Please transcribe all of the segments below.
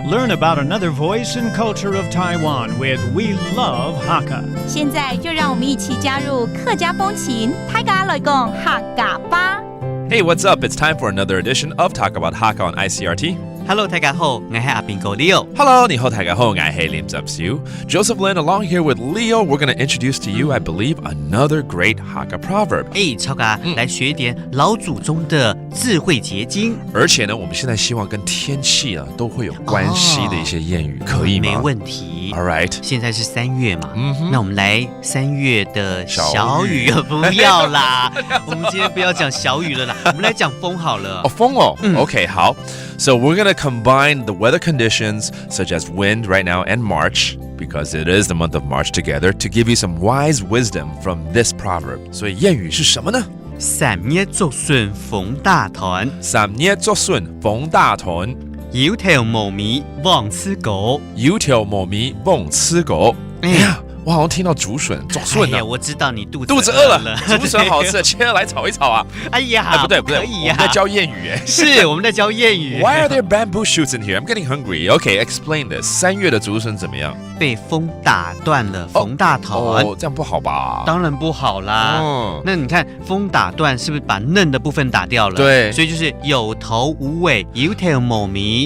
Learn about another voice and culture of Taiwan with We Love Hakka. 现在就让我们一起加入客家风情，大家来讲客家吧。Hey, what's up? It's time for another edition of Talk About Hakka on ICRT.Hello, 大家好，我是阿兵哥 Leo. Hello, 你好，大家好，我是Lim Zepsiu. Joseph Lin along here with Leo. We're going to introduce to you, I believe, another great Hakka proverb. 超哥，来学一点老祖宗的智慧结晶。而且呢，我们现在希望跟天气啊都会有关系的一些谚语，可以吗？没问题。All right. 现在是3月嘛，那我们来3月的小雨，不要啦，我们今天不要讲小雨了啦，我们来讲风好了。风哦 ，OK， 好。So we're going to combine the weather conditions such as wind right now and March, because it is the month of March together, to give you some wise wisdom from this proverb. 所以谚语是什么呢？三年作顺逢大团，三年作顺逢大团，油条无米忘吃狗，油条无米忘吃狗。哎呀，我好像听到竹笋作顺我知道你肚子饿了，竹笋好吃，切来炒一炒啊！哎呀，不对，可以呀，我们在教谚语哎，是我们在教谚语。Why are there bamboo shoots in here? I'm getting hungry. Okay, explain this. 3月的竹笋怎么样？被风打断了，逢大团。这样不好吧？当然不好啦。那你看风打断是不是把嫩的部分打掉了？对，所以就是有头无尾，油条无米。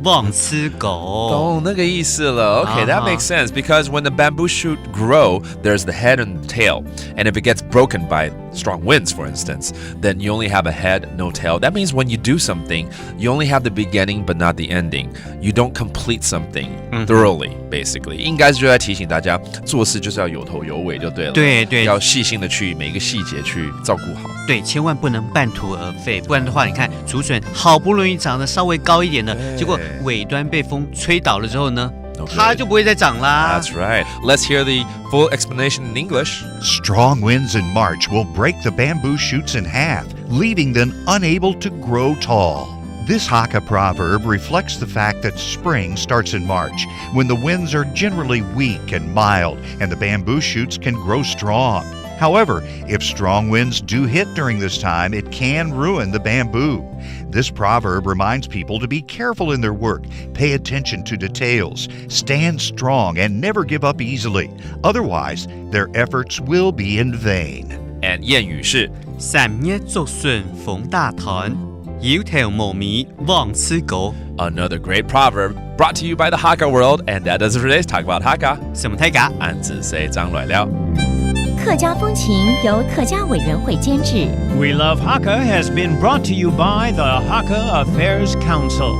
忘吃狗，懂那个意思了。Okay, that makes sense because when the bamboo shoot grow, there's the head and the tail, and if it gets broken by strong winds, for instance, then you only have a head, no tail. That means when you do something, you only have the beginning but not the ending. You don't complete something thoroughly, basically. 应该就在提醒大家，做事就是要有头有尾就对了。对，要细心的去每个细节去照顾好。对，千万不能半途而废，不然的话，你看竹笋好不容易长得稍微高一点的，结果尾端被风吹倒了之后呢，它就不会再长啦。That's right. Let's hear the full explanation in English. Strong winds in March will break the bamboo shoots in half, leaving them unable to grow tall. This Hakka proverb reflects the fact that spring starts in March, when the winds are generally weak and mild, and the bamboo shoots can grow strong. However, if strong winds do hit during this time, it can ruin the bamboo. This proverb reminds people to be careful in their work, pay attention to details, stand strong, and never give up easily. Otherwise, their efforts will be in vain. And 谚语是三年作顺逢大团，油条无米忘吃狗。 Another great proverb brought to you by the Hakka World, and that does it for today's Talk About Hakka. 什么太嘎？俺只say 张来了。客家风情由客家委员会监制。 We Love Hakka has been brought to you by the Hakka Affairs Council.